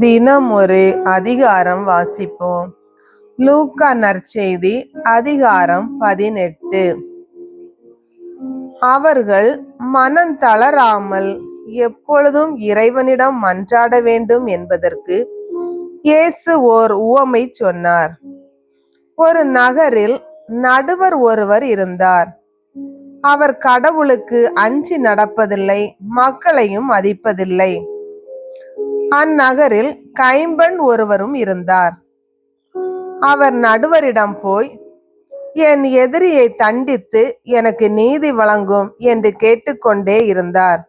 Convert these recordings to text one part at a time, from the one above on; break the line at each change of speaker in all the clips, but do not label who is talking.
தினம் ஒரு அதிகாரம் வாசிப்போம். லூக்கா நற்செய்தி அதிகாரம் 18. அவர்கள் மனம் தளராமல் எப்பொழுதும் இறைவனிடம் மன்றாட வேண்டும் என்பதற்கு இயேசு ஓர் உவமை சொன்னார். ஒரு நகரில் நடுவர் ஒருவர் இருந்தார். அவர் கடவுளுக்கு அஞ்சி நடப்பதில்லை, மக்களையும் மதிப்பதில்லை. அந்நகரில் கைம்பெண் ஒருவரும் இருந்தார். அவர் நடுவரிடம் போய், என் எதிரியை தண்டித்து எனக்கு நீதி வழங்கும் என்று கேட்டுக்கொண்டே இருந்தார்.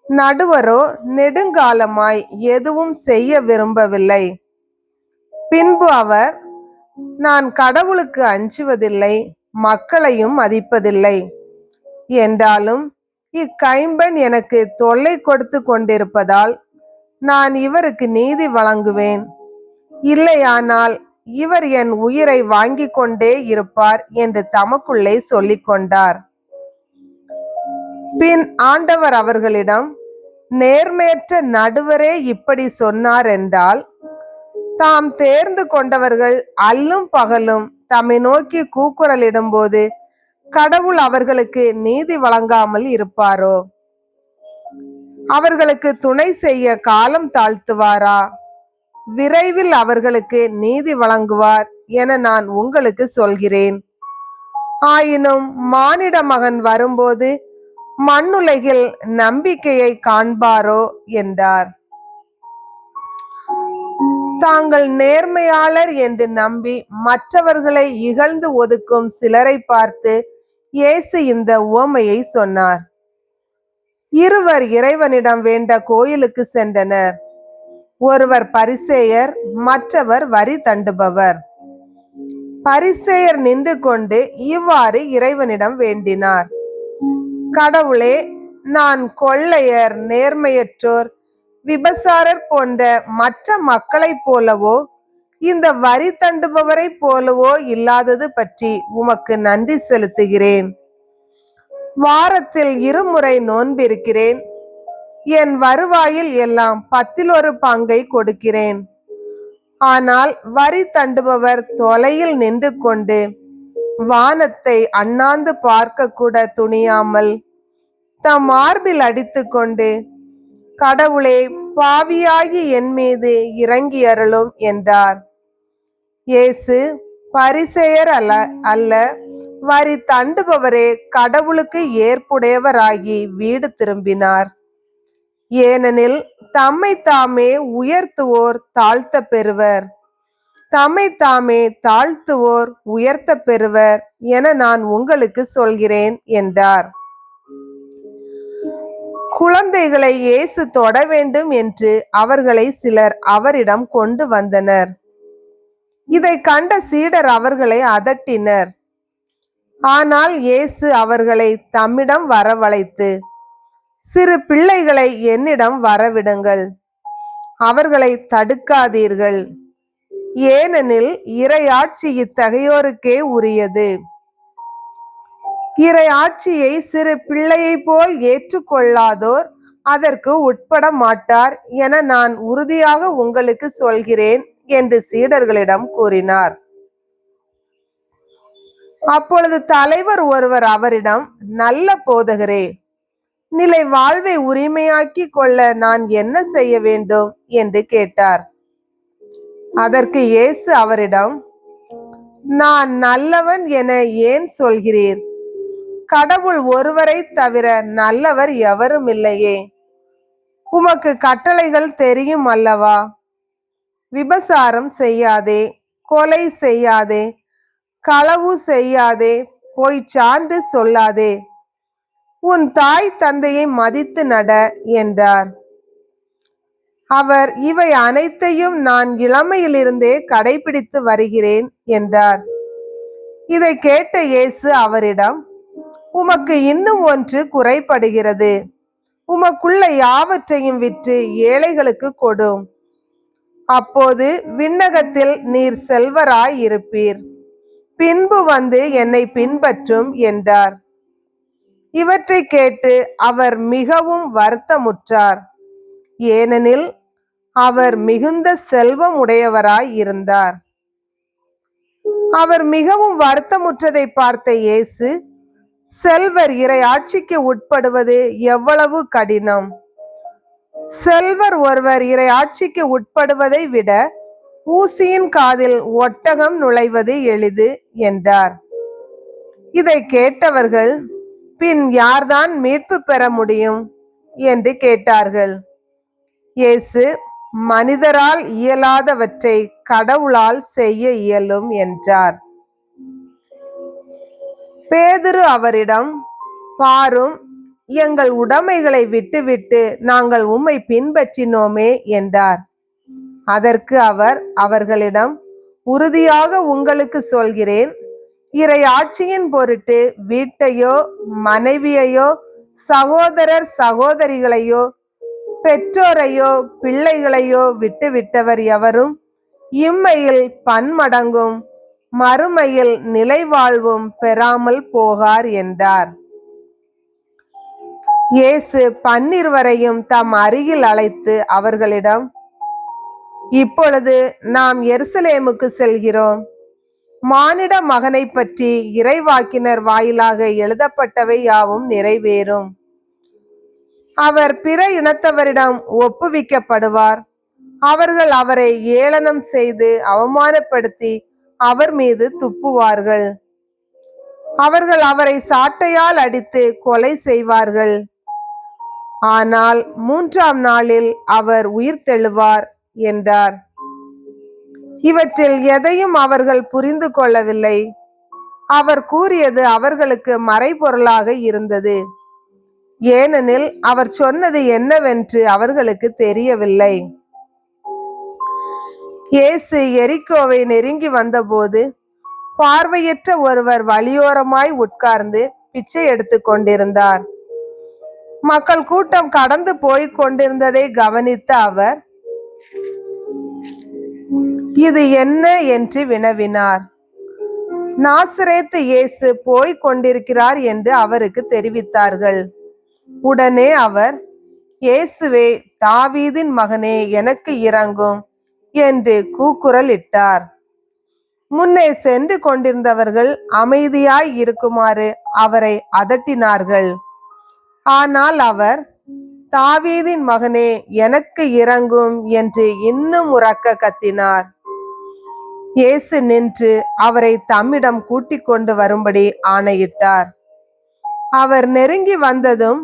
நடுவரோ நெடுங்காலமாய் எதுவும் செய்ய விரும்பவில்லை. பின்பு அவர், நான் கடவுளுக்கு அஞ்சுவதில்லை, மக்களையும் மதிப்பதில்லை என்றாலும் இக்கைம்பெண் எனக்கு தொல்லை கொடுத்து கொண்டிருப்பதால் நான் இவருக்கு நீதி வழங்குவேன். இல்லையானால் இவர் என் உயிரை வாங்கி கொண்டே இருப்பார் என்று தமக்குள்ளே சொல்லிக் கொண்டார். பின் ஆண்டவர் அவர்களிடம், நேர்மையற்ற நடுவரே இப்படி சொன்னார் என்றால், தாம் தேர்ந்து கொண்டவர்கள் அல்லும் பகலும் தம்மை நோக்கி கூக்குரலிடும்போது கடவுள் அவர்களுக்கு நீதி வழங்காமல் இருப்பாரோ? அவர்களுக்கு துணை செய்ய காலம் தாழ்த்துவாரா? விரைவில் அவர்களுக்கு நீதி வழங்குவார் என நான் உங்களுக்கு சொல்கிறேன். ஆயினும் மானிட மகன் வரும்போது மண்ணுலகில் நம்பிக்கையை காண்பாரோ என்றார். தாங்கள் நேர்மையாளர் என்று நம்பி மற்றவர்களை இகழ்ந்து ஒதுக்கும் சிலரை பார்த்து இயேசு இந்த உவமையை சொன்னார். இருவர் இறைவனிடம் வேண்ட கோயிலுக்கு சென்றனர். ஒருவர் பரிசேயர், மற்றவர் வரி தண்டுபவர். பரிசேயர் நின்று கொண்டு இவ்வாறு இறைவனிடம் வேண்டினார்: கடவுளே, நான் கொள்ளையர், நேர்மையற்றோர், விபசாரர் போன்ற மற்ற மக்களைப் போலவோ இந்த வரி தண்டுபவரை போலவோ இல்லாதது பற்றி உமக்கு நன்றி செலுத்துகிறேன். வாரத்தில் 2 முறை நோன்பிருக்கிறேன். என் வருவாயில் எல்லாம் 10 பங்கை கொடுக்கிறேன். ஆனால் வரி தண்டுபவர் தொலையில் நின்று கொண்டு வானத்தை அண்ணாந்து பார்க்க கூட துணியாமல் தம் மார்பில் அடித்து கொண்டு, கடவுளே, பாவியாகி என் மீது இறங்கி அருளும் என்றார். இயேசு, பரிசேயர் அல்ல, வரி தண்டுபவரே கடவுளுக்கு ஏற்புடையவராகி வீடு திரும்பினார். ஏனெனில் தம்மை தாமே உயர்த்துவோர் தாழ்த்த பெறுவர், தம்மை தாமே தாழ்த்துவோர் உயர்த்த பெறுவர் என நான் உங்களுக்கு சொல்கிறேன் என்றார். குழந்தைகளை இயேசு தொட வேண்டும் என்று அவர்களை சிலர் அவரிடம் கொண்டு வந்தனர். இதை கண்ட சீடர் அவர்களை அதட்டினர். ஆனால் இயேசு அவர்களை தம்மிடம் வரவழைத்து, சிறு பிள்ளைகளை என்னிடம் வரவிடுங்கள், அவர்களை தடுக்காதீர்கள், ஏனெனில் இறையாட்சி இத்தகையோருக்கே உரியது. இறையாட்சியை சிறு பிள்ளையை போல் ஏற்றுக்கொள்ளாதோர் அதற்கு உட்பட மாட்டார் என நான் உறுதியாக உங்களுக்கு சொல்கிறேன் என்று சீடர்களிடம் கூறினார். அப்பொழுது தலைவர் ஒருவர் அவரிடம், நல்ல போதகரே, நிலை வாழ்வை உரிமையாக்கி கொள்ள நான் என்ன செய்ய வேண்டும் என்று கேட்டார். அதற்கு இயேசு அவரிடம், நான் நல்லவன் என ஏன் சொல்கிறீர்? கடவுள் ஒருவரை தவிர நல்லவர் எவரும் இல்லையே. உமக்கு கட்டளைகள் தெரியும் அல்லவா? விபசாரம் செய்யாதே, கொலை செய்யாதே, களவு செய்யாதே, பொய் சான்று சொல்லாதே, உன் தாய் தந்தையை மதித்து நட என்றார். அவர், இவை அனைத்தையும் நான் இளமையிலிருந்தே கடைபிடித்து வருகிறேன் என்றார். இதை கேட்ட இயேசு அவரிடம், உமக்கு இன்னும் ஒன்று குறைபடுகிறது. உமக்குள்ள யாவற்றையும் விற்று ஏழைகளுக்கு கொடும். அப்போது விண்ணகத்தில் நீர் செல்வராய் இருப்பீர். பின்பு வந்து என்னை பின்பற்றும் என்றார். இவற்றை கேட்டு அவர் மிகவும் வருத்தமுற்றார். ஏனெனில் அவர் மிகுந்த செல்வம் உடையவராய் இருந்தார். அவர் மிகவும் வருத்தமுற்றதை பார்த்த இயேசு, செல்வர் இறை ஆட்சிக்கு உட்படுவது எவ்வளவு கடினம்! செல்வர் ஒருவர் இறை ஆட்சிக்கு உட்படுவதை விட ஊசியின் காதில் ஒட்டகம் நுழைவது எளிது என்றார். இதை கேட்டவர்கள், பின் யார்தான் மீட்பு பெற முடியும் என்று கேட்டார்கள். இயேசு, மனிதரால் இயலாதவற்றை கடவுளால் செய்ய இயலும் என்றார். பேதுரு அவரிடம், பாரும், எங்கள் உடைமைகளை விட்டுவிட்டு நாங்கள் உம்மை பின்பற்றினோமே என்றார். அதற்கு அவர் அவர்களிடம், உறுதியாக உங்களுக்கு சொல்கிறேன், இறை ஆட்சியின் பொருட்டு வீட்டையோ மனைவியையோ சகோதரர் சகோதரிகளையோ பெற்றோரையோ பிள்ளைகளையோ விட்டுவிட்டவர் எவரும் இம்மையில் பன்மடங்கும் மறுமையில் நிலைவாழ்வும் பெறாமல் போகார் என்றார். இயேசு 12 தம் அருகில் அழைத்து அவர்களிடம், இப்பொழுது நாம் எருசலேமுக்கு செல்கிறோம். மானிட மகனை பற்றி இறைவாக்கினர் வாயிலாக எழுதப்பட்டவை யாவும் நிறைவேறும். அவர் பிற இனத்தவரிடம் ஒப்புவிக்கப்படுவார். அவர்கள் அவரை ஏளனம் செய்து அவமானப்படுத்தி அவர் மீது துப்புவார்கள். அவர்கள் அவரை சாட்டையால் அடித்து கொலை செய்வார்கள். ஆனால் 3ஆம் நாளில் அவர் உயிர்த்தெழுவார் என்றார். இவற்றில் எதையும் அவர்கள் புரிந்து கொள்ளவில்லை. அவர் கூறியது அவர்களுக்கு மறைபொருளாக இருந்தது. ஏனெனில் அவர் சொன்னது என்னவென்று அவர்களுக்கு தெரியவில்லை. இயேசு எரிகோவை நெருங்கி வந்தபோது பார்வையற்ற ஒருவர் வழியோரமாய் உட்கார்ந்து பிச்சை எடுத்து கொண்டிருந்தார். மக்கள் கூட்டம் கடந்து போய் கொண்டிருந்ததை கவனித்த அவர், இது என்ன என்று வினவினார். நாசரேத்து இயேசு போய் கொண்டிருக்கிறார் என்று அவருக்கு தெரிவித்தார்கள். உடனே அவர், இயேசுவே, தாவீதின் மகனே, எனக்கு இரங்கும் என்று கூக்குரலிட்டார். முன்னே சென்று கொண்டிருந்தவர்கள் அமைதியாய் இருக்குமாறு அவரை அதட்டினார்கள். ஆனால் அவர், தாவீதின் மகனே, எனக்கு இரங்கும் என்று இன்னும் உரக்க கத்தினார். இயேசு நின்று அவரை தம்மிடம் கூட்டிக் கொண்டு வரும்படி ஆணையிட்டார். அவர் நெருங்கி வந்ததும்,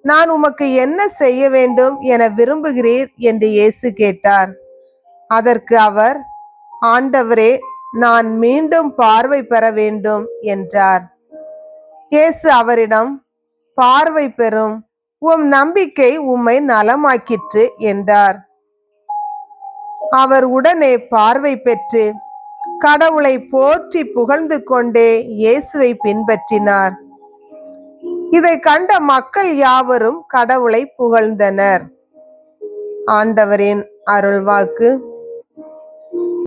நான் உமக்கு என்ன செய்ய வேண்டும் என விரும்புகிறீர் என்று இயேசு கேட்டார். அதற்கு அவர், ஆண்டவரே, நான் மீண்டும் பார்வை பெற வேண்டும் என்றார். இயேசு அவரிடம், பார்வை பெறும், உம் நம்பிக்கை உம்மை நலமாக்கிற்று என்றார். அவர் உடனே பார்வை பெற்று கடவுளை போற்றி புகழ்ந்து கொண்டே இயேசுவை பின்பற்றினார். இதை கண்ட மக்கள் யாவரும் கடவுளை புகழ்ந்தனர். ஆண்டவரின் அருள்வாக்கு.